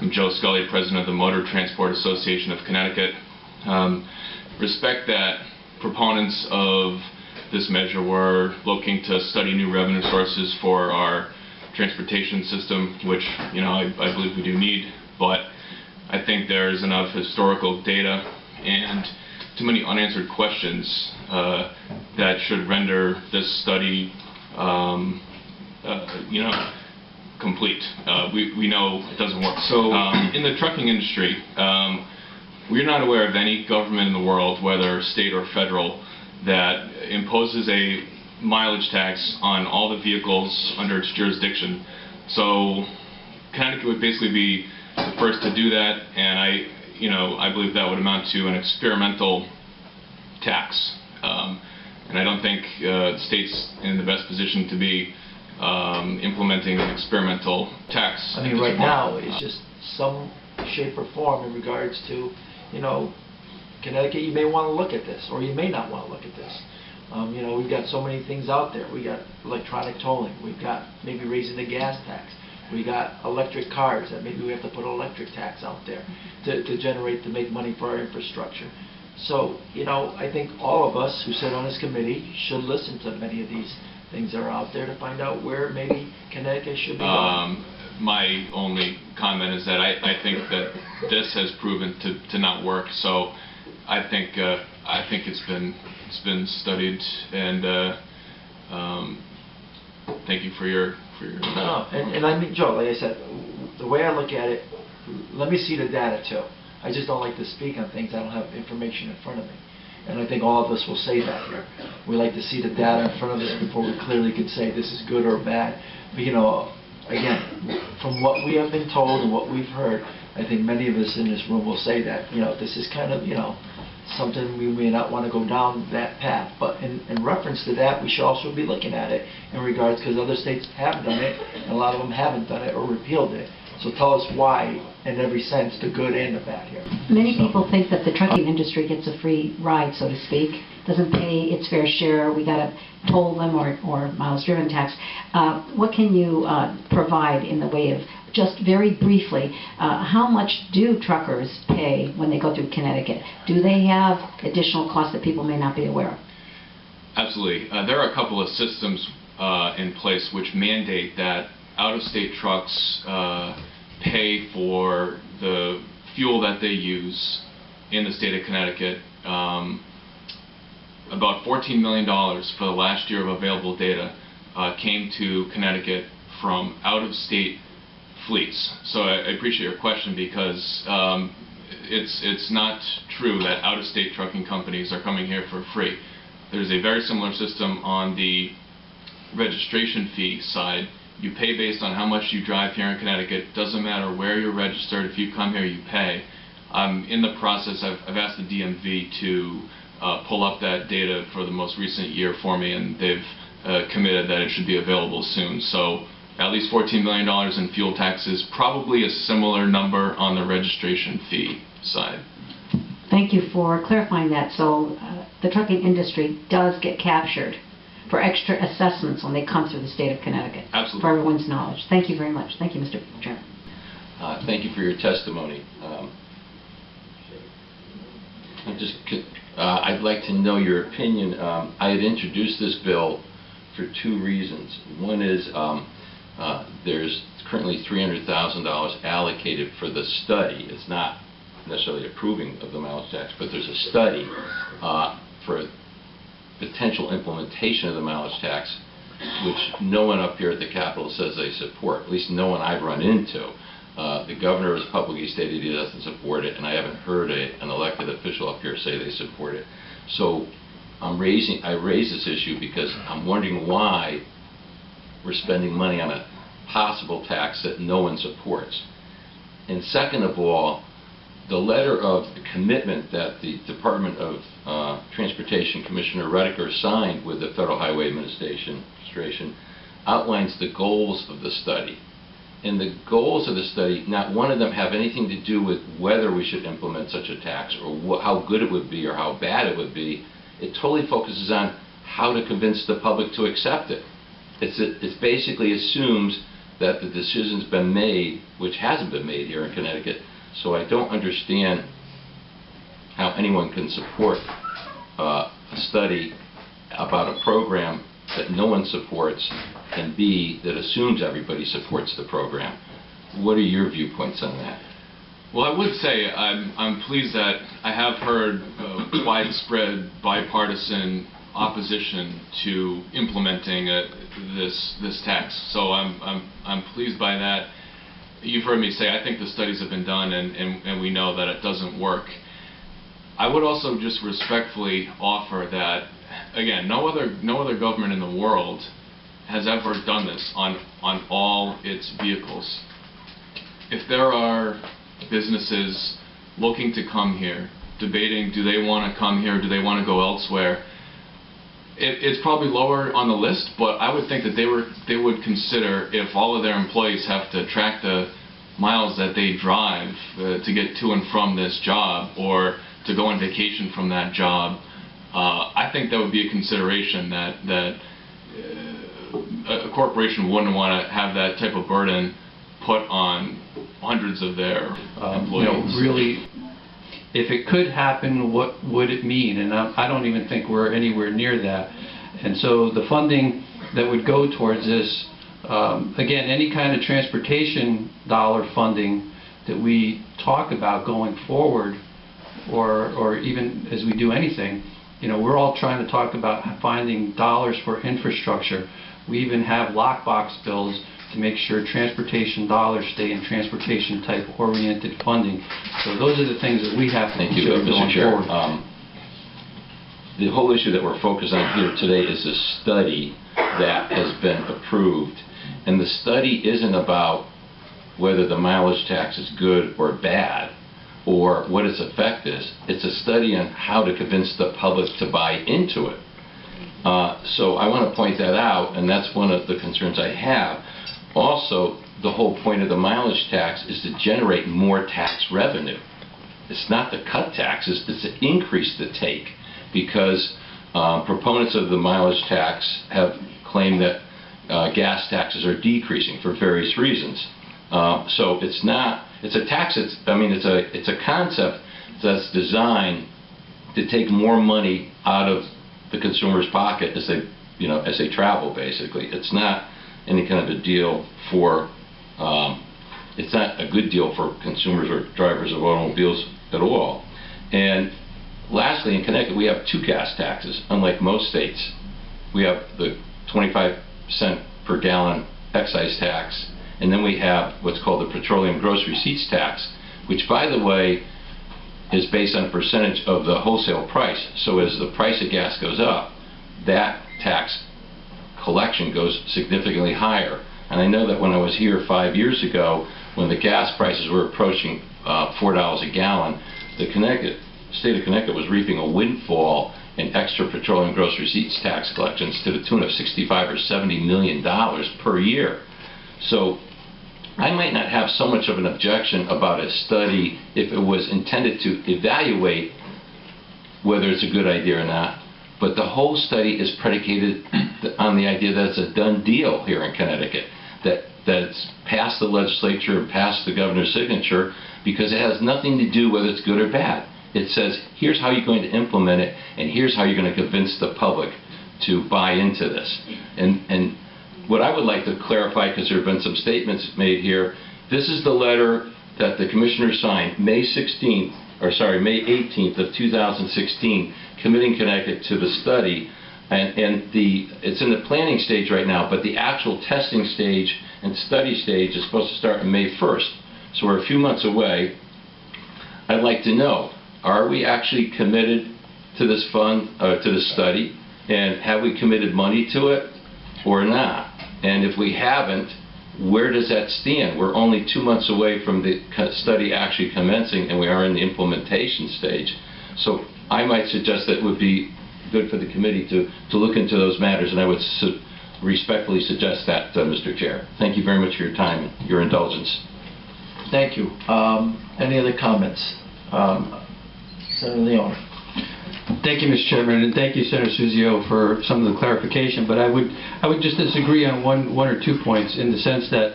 I'm Joe Scully, President of the Motor Transport Association of Connecticut. Respect that proponents of this measure were looking to study new revenue sources for our transportation system, which I believe we do need, but I think there's enough historical data and too many unanswered questions that should render this study complete. We know it doesn't work. So in the trucking industry, we're not aware of any government in the world, whether state or federal, that imposes a mileage tax on all the vehicles under its jurisdiction. So Connecticut would basically be the first to do that, and I believe that would amount to an experimental tax. And I don't think the state's in the best position to be implementing an experimental tax. I mean, right now it's just some shape or form in regards to, Connecticut. You may want to look at this, or you may not want to look at this. We've got so many things out there. We got electronic tolling. We've got maybe raising the gas tax. We got electric cars that maybe we have to put an electric tax out there to make money for our infrastructure. So, I think all of us who sit on this committee should listen to many of these things that are out there to find out where maybe Connecticut should be going. My only comment is that I think that this has proven to not work. So I think it's been studied, and thank you for your. No, and I mean, Joe, like I said, the way I look at it, let me see the data too. I just don't like to speak on things I don't have information in front of me. And I think all of us will say that here. We like to see the data in front of us before we clearly can say this is good or bad. But again, from what we have been told and what we've heard, I think many of us in this room will say that this is kind of something we may not want to go down that path. But in reference to that, we should also be looking at it in regards, because other states have done it, and a lot of them haven't done it or repealed it. So tell us why, in every sense, the good and the bad here. Many people think that the trucking industry gets a free ride, so to speak, doesn't pay its fair share. We got to toll them or miles driven tax. What can you provide in the way of, just very briefly, how much do truckers pay when they go through Connecticut? Do they have additional costs that people may not be aware of? Absolutely. There are a couple of systems in place which mandate that out-of-state trucks pay for the fuel that they use in the state of Connecticut. About $14 million for the last year of available data came to Connecticut from out-of-state fleets. So I appreciate your question, because it's not true that out-of-state trucking companies are coming here for free. There's a very similar system on the registration fee side. You pay based on how much you drive here in Connecticut. Doesn't matter where you're registered. If you come here, you pay. In the process, I've asked the DMV to pull up that data for the most recent year for me, and they've committed that it should be available soon. So at least $14 million in fuel taxes, probably a similar number on the registration fee side. Thank you for clarifying that. So the trucking industry does get captured for extra assessments when they come through the state of Connecticut. Absolutely. For everyone's knowledge. Thank you very much. Thank you, Mr. Chairman. Thank you for your testimony. I'd like to know your opinion. I had introduced this bill for two reasons. One is there's currently $300,000 allocated for the study. It's not necessarily approving of the mileage tax, but there's a study for potential implementation of the mileage tax, which no one up here at the Capitol says they support, at least no one I've run into. The governor has publicly stated he doesn't support it, and I haven't heard an elected official up here say they support it. So I raise this issue because I'm wondering why we're spending money on a possible tax that no one supports. And second of all, the letter of commitment that the Department of Transportation Commissioner Redeker signed with the Federal Highway Administration outlines the goals of the study. And the goals of the study, not one of them have anything to do with whether we should implement such a tax or how good it would be or how bad it would be. It totally focuses on how to convince the public to accept it. It basically assumes that the decision's been made, which hasn't been made here in Connecticut. So I don't understand how anyone can support a study about a program that no one supports, and B, that assumes everybody supports the program. What are your viewpoints on that? Well, I would say I'm pleased that I have heard widespread bipartisan opposition to implementing this tax. So I'm pleased by that. You've heard me say I think the studies have been done, and we know that it doesn't work. I would also just respectfully offer that, again, no other government in the world has ever done this on all its vehicles. If there are businesses looking to come here, debating, do they want to come here, do they want to go elsewhere, it's probably lower on the list, but I would think that they would consider, if all of their employees have to track the miles that they drive to get to and from this job, or to go on vacation from that job, I think that would be a consideration that a corporation wouldn't want to have that type of burden put on hundreds of their employees. Really, if it could happen, what would it mean? And I don't even think we're anywhere near that. And so the funding that would go towards this, again, any kind of transportation dollar funding that we talk about going forward, or even as we do anything, we're all trying to talk about finding dollars for infrastructure. We even have lockbox bills to make sure transportation dollars stay in transportation type oriented funding. So those are the things that we have to consider going forward. The whole issue that we're focused on here today is a study that has been approved. And the study isn't about whether the mileage tax is good or bad, or what its effect is. It's a study on how to convince the public to buy into it. So I want to point that out, and that's one of the concerns I have. Also, the whole point of the mileage tax is to generate more tax revenue. It's not to cut taxes, it's to increase the take, because proponents of the mileage tax have claimed that gas taxes are decreasing for various reasons. So it's a tax, it's a concept that's designed to take more money out of the consumer's pocket as they travel, basically. It's not any kind of a deal for, it's not a good deal for consumers or drivers of automobiles at all. And lastly, in Connecticut, we have two gas taxes, unlike most states. We have the 25-cent per gallon excise tax, and then we have what's called the petroleum gross receipts tax, which, by the way, is based on a percentage of the wholesale price. So as the price of gas goes up, that tax collection goes significantly higher. And I know that when I was here 5 years ago, when the gas prices were approaching $4 a gallon, the state of Connecticut was reaping a windfall in extra petroleum gross receipts tax collections to the tune of $65 or $70 million per year. So I might not have so much of an objection about a study if it was intended to evaluate whether it's a good idea or not, but the whole study is predicated on the idea that it's a done deal here in Connecticut, that it's passed the legislature and passed the governor's signature, because it has nothing to do whether it's good or bad. It says, here's how you're going to implement it, and here's how you're going to convince the public to buy into this. And what I would like to clarify, because there have been some statements made here, this is the letter that the commissioner signed May 18th of 2016, committing Connecticut to the study. And it's in the planning stage right now, but the actual testing stage and study stage is supposed to start on May 1st. So we're a few months away. I'd like to know, are we actually committed to this to this study? And have we committed money to it or not? And if we haven't, where does that stand? We're only 2 months away from the study actually commencing, and we are in the implementation stage. So I might suggest that it would be good for the committee to look into those matters, and I would respectfully suggest that, Mr. Chair. Thank you very much for your time and your indulgence. Thank you. Any other comments? Senator Leone. Thank you, Mr. Chairman, and thank you, Senator Suzio, for some of the clarification. But I would just disagree on one or 2 points, in the sense that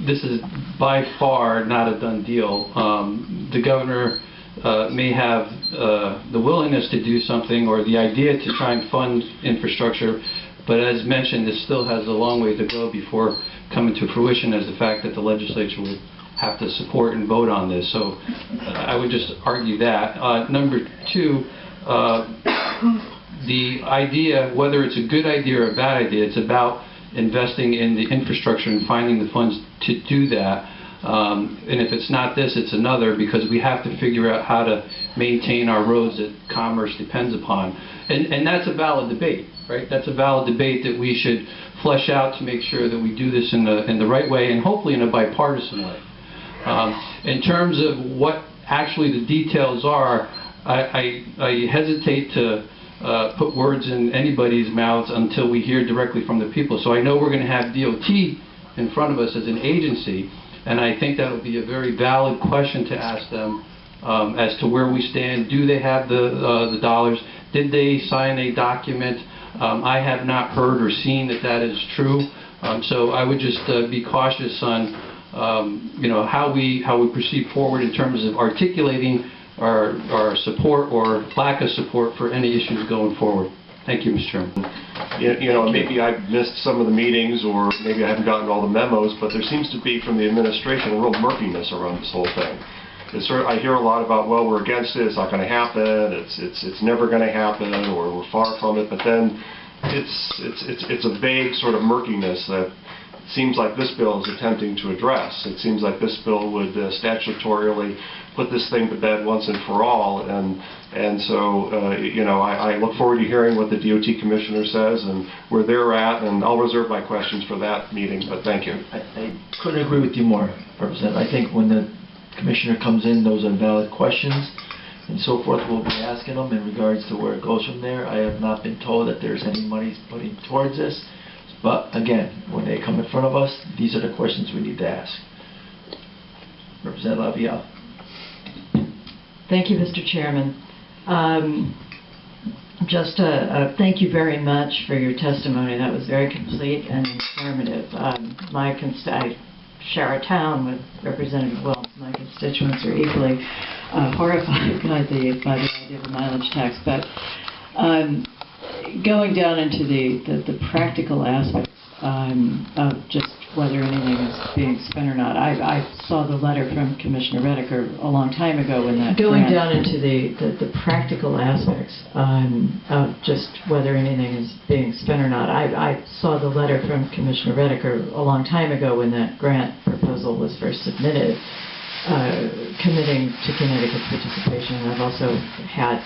this is by far not a done deal. The governor may have the willingness to do something or the idea to try and fund infrastructure, but as mentioned, this still has a long way to go before coming to fruition, as the fact that the legislature would have to support and vote on this. So I would just argue that. Number two, the idea, whether it's a good idea or a bad idea, it's about investing in the infrastructure and finding the funds to do that. And if it's not this, it's another, because we have to figure out how to maintain our roads that commerce depends upon. And that's a valid debate, right? That's a valid debate that we should flesh out to make sure that we do this in the right way, and hopefully in a bipartisan way. In terms of what actually the details are, I hesitate to put words in anybody's mouths until we hear directly from the people. So I know we're going to have DOT in front of us as an agency, and I think that will be a very valid question to ask them as to where we stand. Do they have the dollars? Did they sign a document? I have not heard or seen that that is true. So I would just be cautious on how we proceed forward in terms of articulating our support or lack of support for any issues going forward. Thank you, Mr. Chairman. Maybe I've missed some of the meetings, or maybe I haven't gotten all the memos, but there seems to be from the administration a real murkiness around this whole thing. I hear a lot about, well, we're against it, it's not going to happen, it's never going to happen, or we're far from it, but then it's a vague sort of murkiness that it seems like this bill is attempting to address. It seems like this bill would statutorily put this thing to bed once and for all, and so I look forward to hearing what the DOT commissioner says and where they're at, and I'll reserve my questions for that meeting, but thank you. I couldn't agree with you more, Representative. I think when the commissioner comes in, those are valid questions and so forth. We'll be asking them in regards to where it goes from there. I have not been told that there's any money putting towards this, but again, when they come in front of us, these are the questions we need to ask. Representative Lavielle. Thank you, Mr. Chairman. Thank you very much for your testimony. That was very complete and informative. I share a town with Representative Wells. My constituents are equally horrified by the idea of a mileage tax. But going down into the practical aspects of just whether anything is being spent or not, I saw the letter from Commissioner Redeker a long time ago when that going down into the practical aspects of just whether anything is being spent or not. I saw the letter from Commissioner Redeker a long time ago when that grant proposal was first submitted, committing to Connecticut's participation. And I've also had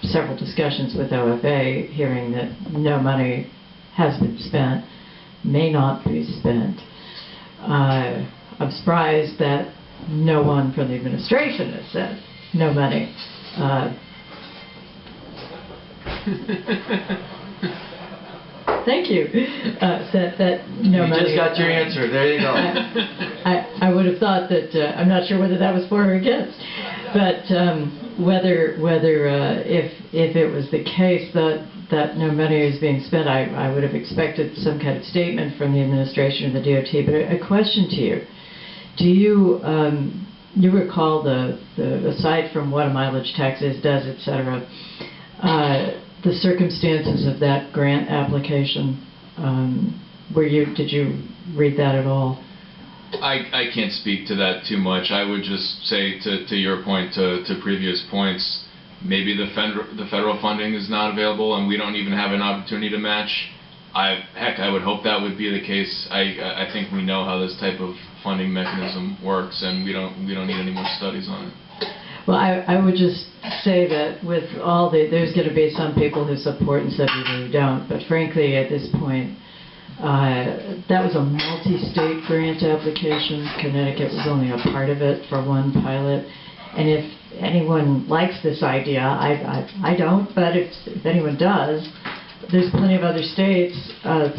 several discussions with OFA, hearing that no money has been spent, may not be spent. I'm surprised that no one from the administration has said no money. Thank you. That no money. You just got your answer. There you go. I would have thought that, I'm not sure whether that was for or against, but whether if it was the case that no money is being spent, I would have expected some kind of statement from the administration or the DOT. But a question to you: do you recall aside from what a mileage tax is, does, etc., the circumstances of that grant application? Did you read that at all? I can't speak to that too much. I would just say to your point, to previous points, maybe the federal funding is not available and we don't even have an opportunity to match. I would hope that would be the case. I think we know how this type of funding mechanism works, and we don't need any more studies on it. Well, I would just say that with all there's going to be some people who support and some people who don't, but frankly at this point, that was a multi-state grant application. Connecticut was only a part of it for one pilot, and if anyone likes this idea, I don't, but if anyone does, there's plenty of other states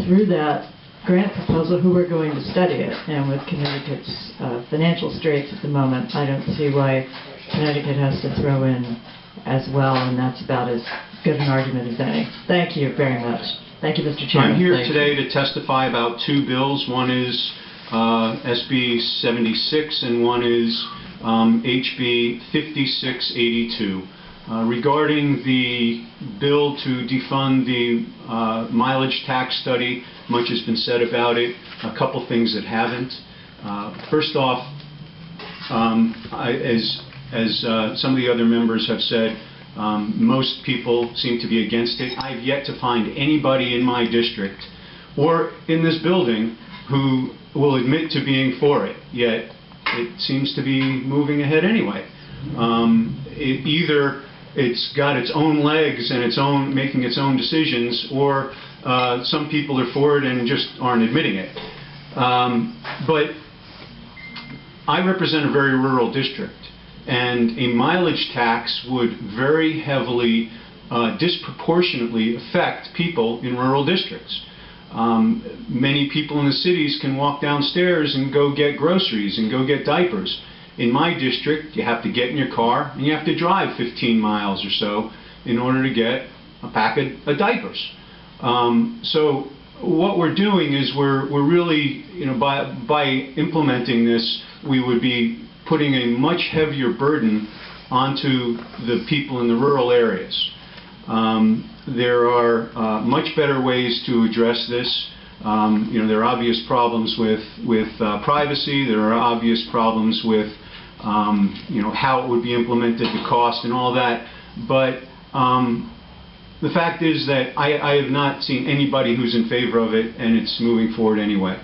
through that grant proposal who are going to study it, and with Connecticut's financial straits at the moment, I don't see why Connecticut has to throw in as well, and that's about as good an argument as any. Thank you very much. Thank you, Mr. Chairman. I'm here today to testify about two bills. One is SB 76, and one is HB 5682. Regarding the bill to defund the mileage tax study, much has been said about it. A couple things that haven't. First off, as some of the other members have said, most people seem to be against it. I've yet to find anybody in my district or in this building who will admit to being for it, yet it seems to be moving ahead anyway. Either it's got its own legs and making its own decisions, or some people are for it and just aren't admitting it. But I represent a very rural district, and a mileage tax would very heavily, disproportionately affect people in rural districts. Many people in the cities can walk downstairs and go get groceries and go get diapers. In my district, you have to get in your car and you have to drive 15 miles or so in order to get a packet of diapers. So what we're doing is we're really, by implementing this, we would be putting a much heavier burden onto the people in the rural areas. There are much better ways to address this. There are obvious problems with privacy. There are obvious problems with how it would be implemented, the cost, and all that. But the fact is that I have not seen anybody who's in favor of it, and it's moving forward anyway.